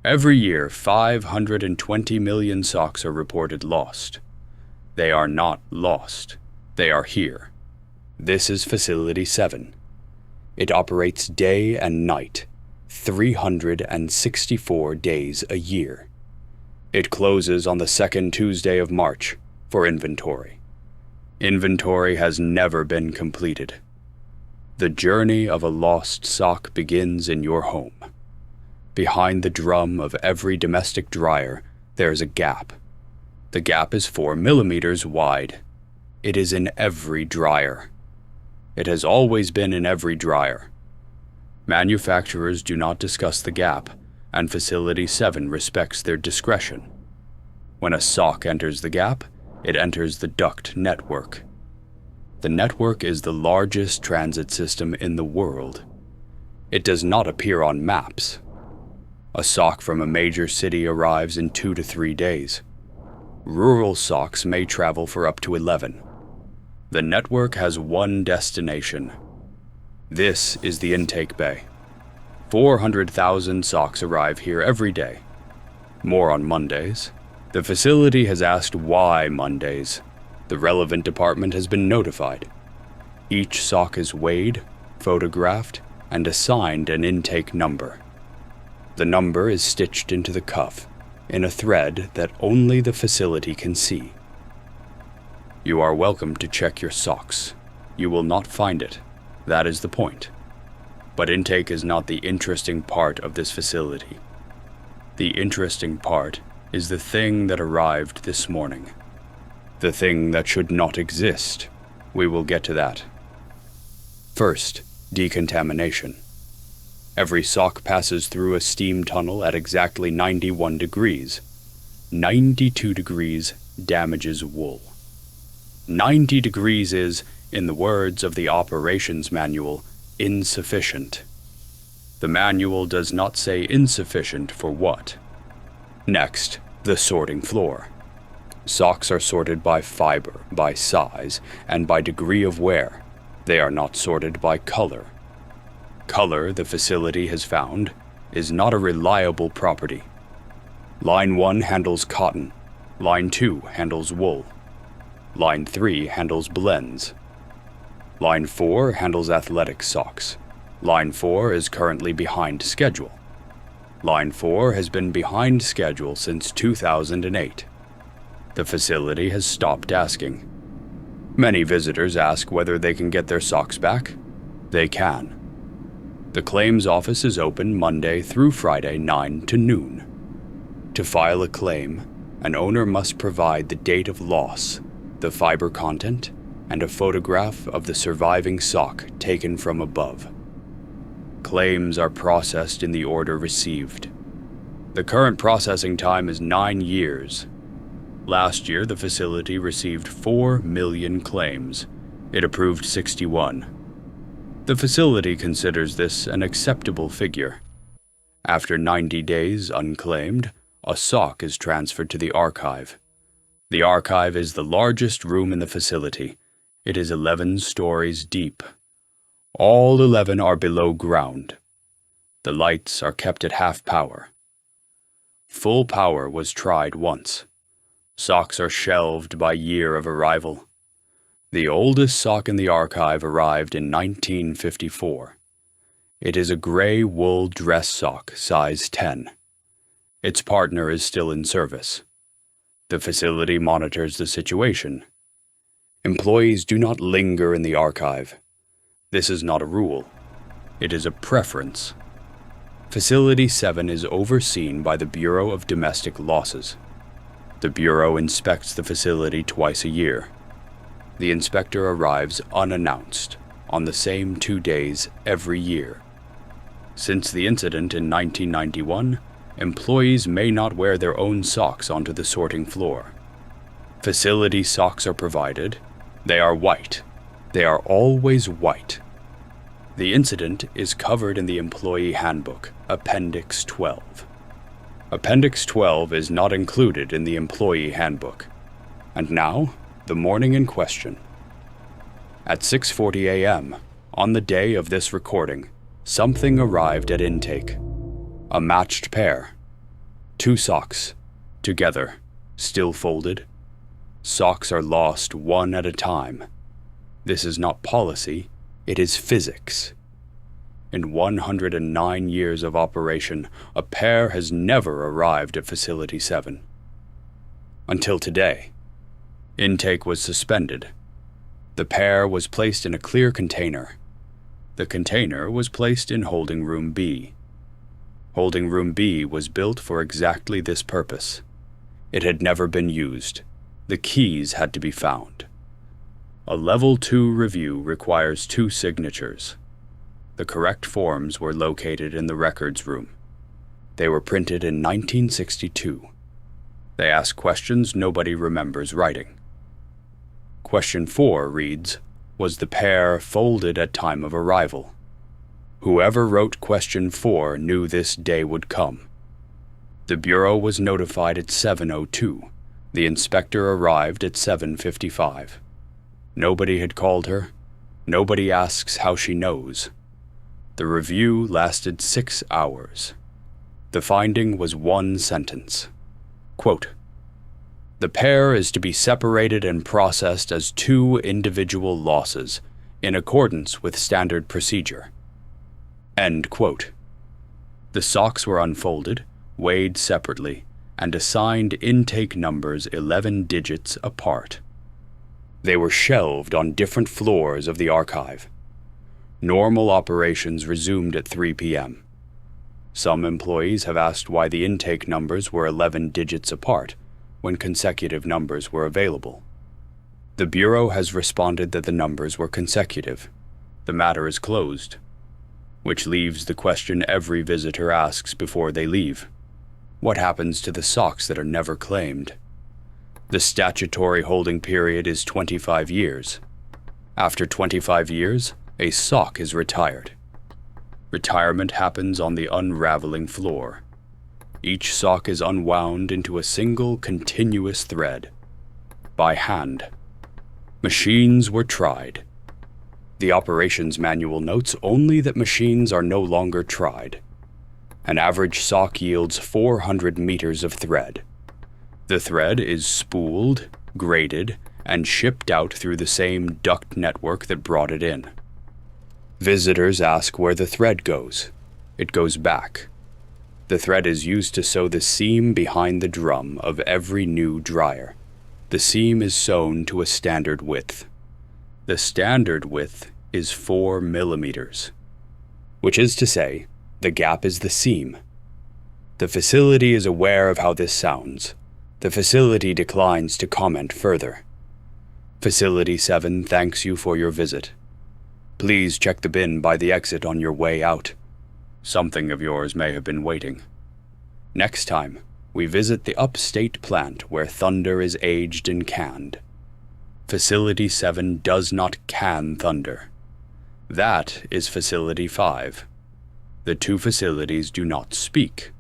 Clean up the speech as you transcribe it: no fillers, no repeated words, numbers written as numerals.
Every year, 520 million socks are reported lost. They are not lost. They are here. This is Facility 7. It operates day and night, 364 days a year. It closes on the second Tuesday of March for inventory. Inventory has never been completed. The journey of a lost sock begins in your home. Behind the drum of every domestic dryer, there is a gap. The gap is 4 millimeters wide. It is in every dryer. It has always been in every dryer. Manufacturers do not discuss the gap, and Facility 7 respects their discretion. When a sock enters the gap, it enters the Duct Network. The network is the largest transit system in the world. It does not appear on maps. A sock from a major city arrives in 2 to 3 days. Rural socks may travel for up to 11. The network has one destination. This is the intake bay. 400,000 socks arrive here every day. More on Mondays. The facility has asked why Mondays. The relevant department has been notified. Each sock is weighed, photographed, and assigned an intake number. The number is stitched into the cuff, in a thread that only the facility can see. You are welcome to check your socks. You will not find it. That is the point. But intake is not the interesting part of this facility. The interesting part is the thing that arrived this morning. The thing that should not exist. We will get to that. First, decontamination. Every sock passes through a steam tunnel at exactly 91 degrees. 92 degrees damages wool. 90 degrees is, in the words of the operations manual, insufficient. The manual does not say insufficient for what. Next, the sorting floor. Socks are sorted by fiber, by size, and by degree of wear. They are not sorted by color. Color, the facility has found, is not a reliable property. Line 1 handles cotton. Line 2 handles wool. Line 3 handles blends. Line 4 handles athletic socks. Line 4 is currently behind schedule. Line 4 has been behind schedule since 2008. The facility has stopped asking. Many visitors ask whether they can get their socks back. They can. The claims office is open Monday through Friday 9 to noon. To file a claim, an owner must provide the date of loss, the fiber content, and a photograph of the surviving sock taken from above. Claims are processed in the order received. The current processing time is 9 years. Last year, the facility received 4 million claims. It approved 61. The facility considers this an acceptable figure. After 90 days unclaimed, a sock is transferred to the archive. The archive is the largest room in the facility. It is 11 stories deep. All 11 are below ground. The lights are kept at half power. Full power was tried once. Socks are shelved by year of arrival. The oldest sock in the archive arrived in 1954. It is a gray wool dress sock, size 10. Its partner is still in service. The facility monitors the situation. Employees do not linger in the archive. This is not a rule. It is a preference. Facility 7 is overseen by the Bureau of Domestic Losses. The Bureau inspects the facility twice a year. The inspector arrives unannounced on the same 2 days every year. Since the incident in 1991, employees may not wear their own socks onto the sorting floor. Facility socks are provided. They are white. They are always white. The incident is covered in the Employee Handbook, Appendix 12. Appendix 12 is not included in the Employee Handbook. And now, the morning in question. At 6:40 a.m., on the day of this recording, something arrived at intake. A matched pair. 2 socks, together, still folded. Socks are lost one at a time. This is not policy, it is physics. In 109 years of operation, a pair has never arrived at Facility 7. Until today. Intake was suspended. The pair was placed in a clear container. The container was placed in Holding Room B. Holding Room B was built for exactly this purpose. It had never been used. The keys had to be found. A Level 2 review requires 2 signatures. The correct forms were located in the records room. They were printed in 1962. They ask questions nobody remembers writing. Question 4 reads, was the pair folded at time of arrival? Whoever wrote question 4 knew this day would come. The Bureau was notified at 7:02. The inspector arrived at 7:55. Nobody had called her. Nobody asks how she knows. The review lasted 6 hours. The finding was one sentence. Quote, the pair is to be separated and processed as 2 individual losses, in accordance with standard procedure. End quote. The socks were unfolded, weighed separately, and assigned intake numbers 11 digits apart. They were shelved on different floors of the archive. Normal operations resumed at 3 p.m. Some employees have asked why the intake numbers were 11 digits apart, when consecutive numbers were available. The Bureau has responded that the numbers were consecutive. The matter is closed. Which leaves the question every visitor asks before they leave. What happens to the socks that are never claimed? The statutory holding period is 25 years. After 25 years, a sock is retired. Retirement happens on the unraveling floor. Each sock is unwound into a single continuous thread. By hand. Machines were tried. The operations manual notes only that machines are no longer tried. An average sock yields 400 meters of thread. The thread is spooled, graded, and shipped out through the same duct network that brought it in. Visitors ask where the thread goes. It goes back. The thread is used to sew the seam behind the drum of every new dryer. The seam is sewn to a standard width. The standard width is 4 millimeters, which is to say, the gap is the seam. The facility is aware of how this sounds. The facility declines to comment further. Facility 7 thanks you for your visit. Please check the bin by the exit on your way out. Something of yours may have been waiting. Next time, we visit the upstate plant where thunder is aged and canned. Facility 7 does not can thunder. That is Facility 5. The 2 facilities do not speak.